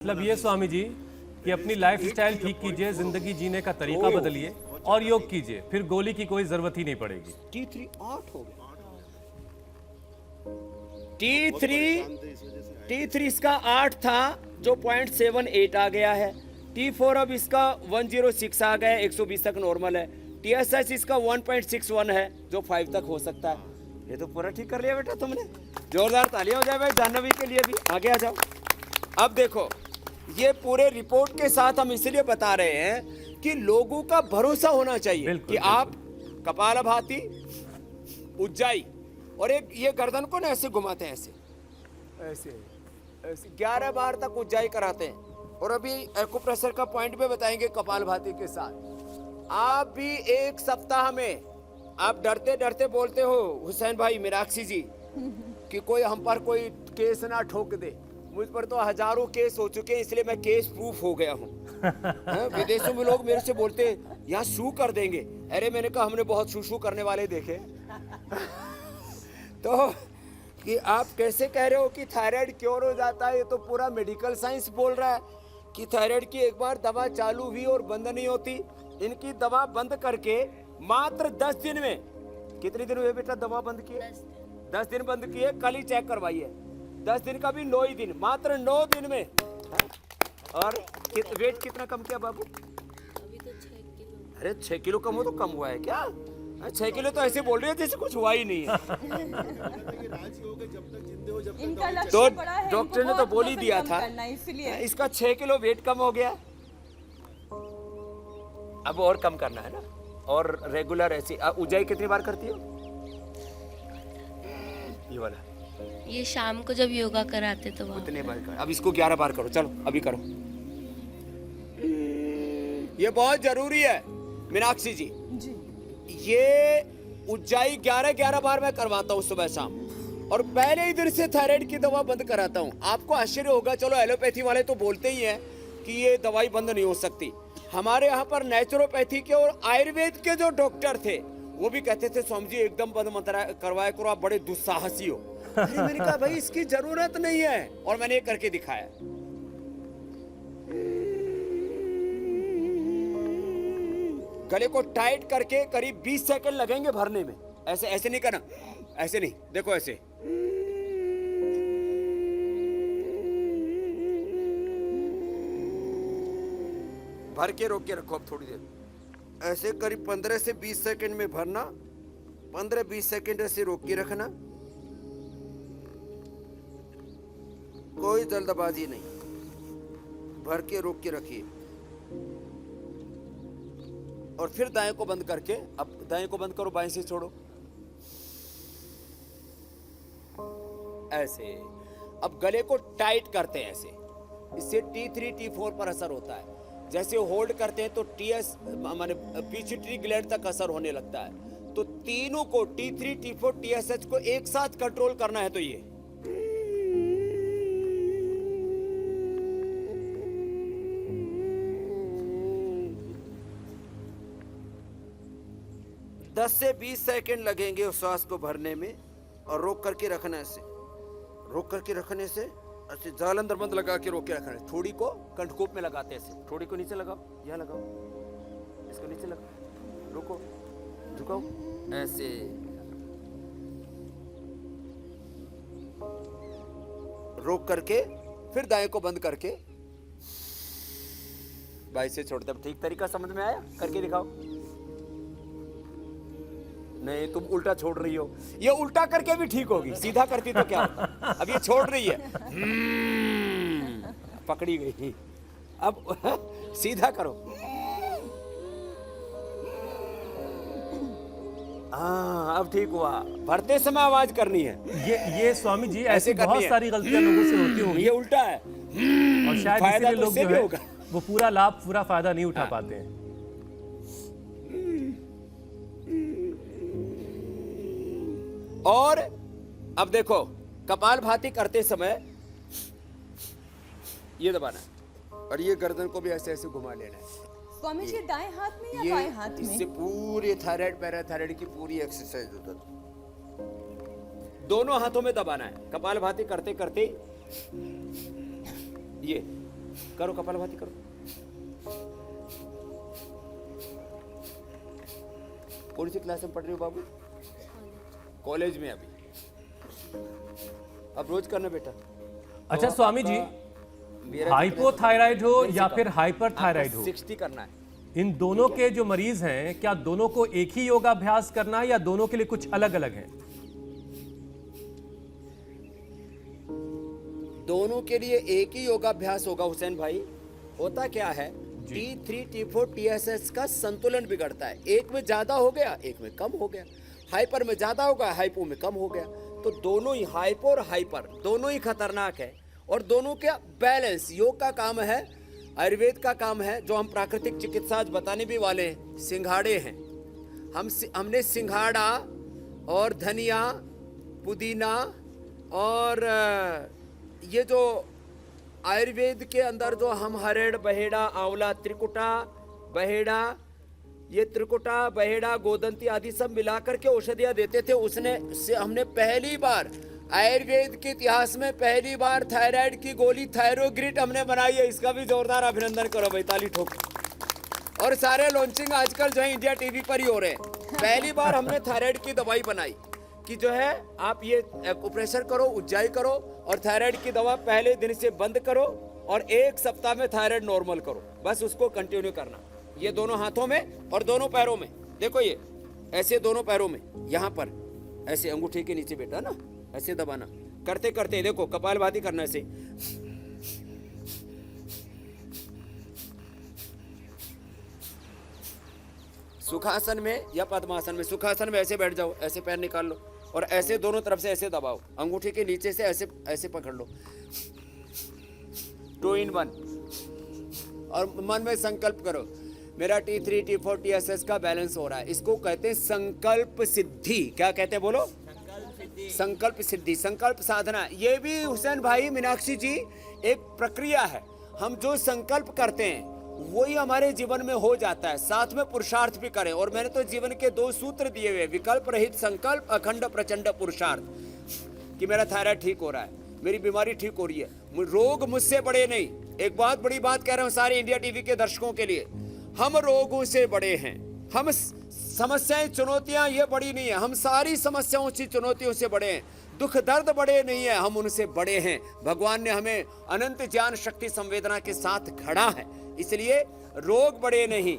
मतलब ये स्वामी जी कि अपनी लाइफ स्टाइल ठीक कीजिए, जिंदगी जीने का तरीका बदलिए और योग कीजिए, फिर गोली की कोई जरूरत ही नहीं पड़ेगी। T3 8 हो गया। T3 इसका 8 था जो 0.78 आ गया है। T4 अब इसका 106 आ गया, 120 तक नॉर्मल है। TSH इसका 1.61 है जो 5 तक हो सकता है। ये तो पूरा ठीक कर लिया बेटा तुमने। जोरदार तालियां हो जाए भाई जाह्नवी के लिए भी। आगे आ जाओ। अब देखो ये पूरे रिपोर्ट के साथ हम इसलिए बता रहे हैं कि लोगों का भरोसा होना चाहिए कि आप कपालभाति, उज्जाई और एक ये गर्दन को ना ऐसे घुमाते हैं, ऐसे ऐसे ऐसे 11 बार तक उज्जाई कराते हैं। और अभी एक्यूप्रेशर का पॉइंट भी बताएंगे कपालभाति के साथ। आप भी एक सप्ताह में, आप डरते डरते बोलते हो हुसैन भाई, मीनाक्षी जी, कि कोई हम पर कोई केस ना ठोक दे। मुझ पर तो हजारों केस हो चुके हैं, इसलिए मैं केस प्रूफ हो गया हूँ। विदेशों में लोग मेरे से बोलते हैं यहाँ शू कर देंगे। अरे मैंने कहा हमने बहुत शू करने वाले देखे। तो कि आप कैसे कह रहे हो कि थायराइड क्योर हो जाता है? ये तो पूरा मेडिकल साइंस बोल रहा है कि थायराइड की एक बार दवा चालू हुई और बंद नहीं होती। इनकी दवा बंद करके मात्र 10 दिन में, कितने दिन हुए बेटा दवा बंद किए? 10 दिन बंद किए। कल ही चेक करवाइए। 10 दिन का भी 9 ही दिन, मात्र 9 दिन में। और वेट कितना कम किया बाबू? अभी तो 6 किलो। अरे 6 किलो कम हो तो कम हुआ है क्या? 6 किलो तो ऐसे बोल रहे हैं जैसे कुछ हुआ ही नहीं है। तो डॉक्टर ने तो बोल ही दिया था, इसका 6 किलो वेट कम हो गया। अब और कम करना है ना। और रेगुलर ऐसी उज्जाई कितनी बार करती हो? ये वाला ये शाम को जब योगा कराते तो वहाँ कितने बार कर? अब इसको 11 बार करो। चलो अभी करो। ये बहुत जरूरी है मीनाक्षी जी। ये उज्जाई 11 बार मैं करवाता हूँ सुबह शाम, और पहले ही दिन से थायराइड की दवा बंद कराता हूँ। आपको आश्चर्य होगा, चलो एलोपैथी वाले तो बोलते ही हैं कि ये दवाई बंद नहीं हो सकती। हमारे यहाँ पर नेचुरोपैथी के और आयुर्वेद के जो डॉक्टर थे वो भी कहते थे स्वामी जी एकदम बंद मत करवाया करो, आप बड़े दुस्साहसी हो। अरे मैंने कहा भाई इसकी जरूरत नहीं है, और मैंने ये करके दिखाया। गले को टाइट करके करीब 20 सेकंड लगेंगे भरने में। ऐसे ऐसे नहीं करना, ऐसे नहीं, देखो ऐसे। भर के रोक के रखो अब थोड़ी देर। ऐसे करीब 15 से 20 सेकंड में भरना, 15-20 सेकंड ऐसे रोक के रखना। कोई जल्दबाजी नहीं, भर के रोक के रखिए। और फिर दाएं को बंद करके, अब दाएं को बंद करो, बाएं से छोड़ो, ऐसे। अब गले को टाइट करते हैं ऐसे, इससे T3 T4 पर असर होता है। जैसे होल्ड करते हैं तो TS माने पिट्यूटरी ग्लैंड तक असर होने लगता है। तो तीनों को T3 T4 TSH को एक साथ कंट्रोल करना है। तो ये दस से 20 सेकंड लगेंगे उस श्वास को भरने में। और रोक करके रखना है ऐसे, रोक करके रखने से ऐसे जाल अंदर बंद लगा के रोक के रखना है। थोड़ी को कंठकूप में लगाते हैं ऐसे, थोड़ी को नीचे लगाओ, यहाँ लगाओ, इसको नीचे लगाओ, रुको, झुकाओ, ऐसे। रोक करके फिर दाएं को बंद करके बाई से छोड़ते। ठीक तरीका समझ में आया? करके दिखाओ। नहीं तुम उल्टा छोड़ रही हो। ये उल्टा करके भी ठीक होगी, सीधा करती तो क्या होता? अब ये छोड़ रही है, पकड़ी गई। अब सीधा करो। हाँ अब ठीक हुआ। भरते समय आवाज करनी है। ये स्वामी जी ऐसी बहुत सारी गलतियां लोगों से होती होंगी। ये उल्टा है, और शायद फायदा इसीलिए तो लोग उससे जो भी है होगा। वो पूरा लाभ, पूरा फायदा नहीं उठा पाते हैं। और अब देखो कपालभाति करते समय ये दबाना है, और ये गर्दन को भी ऐसे ऐसे घुमा लेना है। स्वामी जी दाएं हाथ में या बाएं हाथ इससे में? पूरे थायराइड पैराथायराइड की पूरी एक्सरसाइज होता है। दोनों हाथों में दबाना है कपालभाति करते करते। ये करो कपालभाति करो। कौन सी क्लास में पढ़ रहे हो बाबू? कॉलेज में अभी। अब रोज करना बेटा। अच्छा स्वामी जी, मेरा हाइपोथायराइड हो या फिर हाइपरथायराइड हो, 60 करना है। इन दोनों के जो मरीज हैं, क्या दोनों को एक ही योगाभ्यास करना है या दोनों के लिए कुछ अलग अलग है? दोनों के लिए एक ही योगाभ्यास होगा हुसैन भाई। होता क्या है, T3 T4 TSS का संतुलन बिगड़ता है। एक में ज्यादा हो गया, एक में कम हो गया। हाइपर में ज्यादा होगा, हाइपो में कम हो गया। तो दोनों ही हाइपो और हाइपर दोनों ही खतरनाक है। और दोनों का बैलेंस योग का काम है, आयुर्वेद का काम है, जो हम प्राकृतिक चिकित्सा आज बताने भी वाले हैं। सिंघाड़े हैं, हमने सिंघाड़ा और धनिया, पुदीना और ये जो आयुर्वेद के अंदर जो हम हरेड़, बहेड़ा, आंवला, त्रिकुटा, बहेड़ा, ये त्रिकुटा, बहेड़ा, गोदंती आदि सब मिलाकर के औषधियां देते थे। हमने पहली बार आयुर्वेद के इतिहास में पहली बार थायराइड की गोली थायरोग्रिट हमने बनाई है। इसका भी जोरदार अभिनंदन करो भाई, ताली ठोक। और सारे लॉन्चिंग आजकल जो है इंडिया टीवी पर ही हो रहे हैं। पहली बार हमने थायराइड की दवाई बनाई कि जो है आप ये प्रेशर करो, उज्जाई करो और थायराइड की दवा पहले दिन से बंद करो और 1 सप्ताह में थायराइड नॉर्मल करो। बस उसको कंटिन्यू करना। ये दोनों हाथों में और दोनों पैरों में, देखो ये ऐसे दोनों पैरों में, यहाँ पर ऐसे अंगूठे के नीचे बेटा ना, ऐसे दबाना। करते करते देखो कपालभाति करना ऐसे। सुखासन में या पद्मासन में, सुखासन में ऐसे बैठ जाओ, ऐसे पैर निकाल लो और ऐसे दोनों तरफ से ऐसे दबाओ, अंगूठे के नीचे से ऐसे ऐसे पकड़ लो, 2 in 1। और मन में संकल्प करो, मेरा T3 T4 TSS का बैलेंस हो रहा है। इसको कहते हैं संकल्प सिद्धि। क्या कहते हैं बोलो? संकल्प सिद्धि, संकल्प साधना। ये भी हुसैन भाई, मीनाक्षी जी, एक प्रक्रिया है। हम जो संकल्प करते हैं वही हमारे जीवन में हो जाता है। साथ में पुरुषार्थ भी करें। और मैंने तो जीवन के 2 सूत्र दिए हुए, विकल्प रहित संकल्प, अखंड प्रचंड पुरुषार्थ, कि मेरा थायराइड ठीक हो रहा है, मेरी बीमारी ठीक हो रही है, रोग मुझसे बड़े नहीं। एक बहुत बड़ी बात कह रहा हूं सारे इंडिया टीवी के दर्शकों के लिए, हम रोगों से बड़े हैं। हम समस्याएं, चुनौतियां ये बड़ी नहीं है, हम सारी समस्याओं से, चुनौतियों से बड़े हैं। दुख दर्द बड़े नहीं है, हम उनसे बड़े हैं। भगवान ने हमें अनंत ज्ञान शक्ति संवेदना के साथ घड़ा है, इसलिए रोग बड़े नहीं,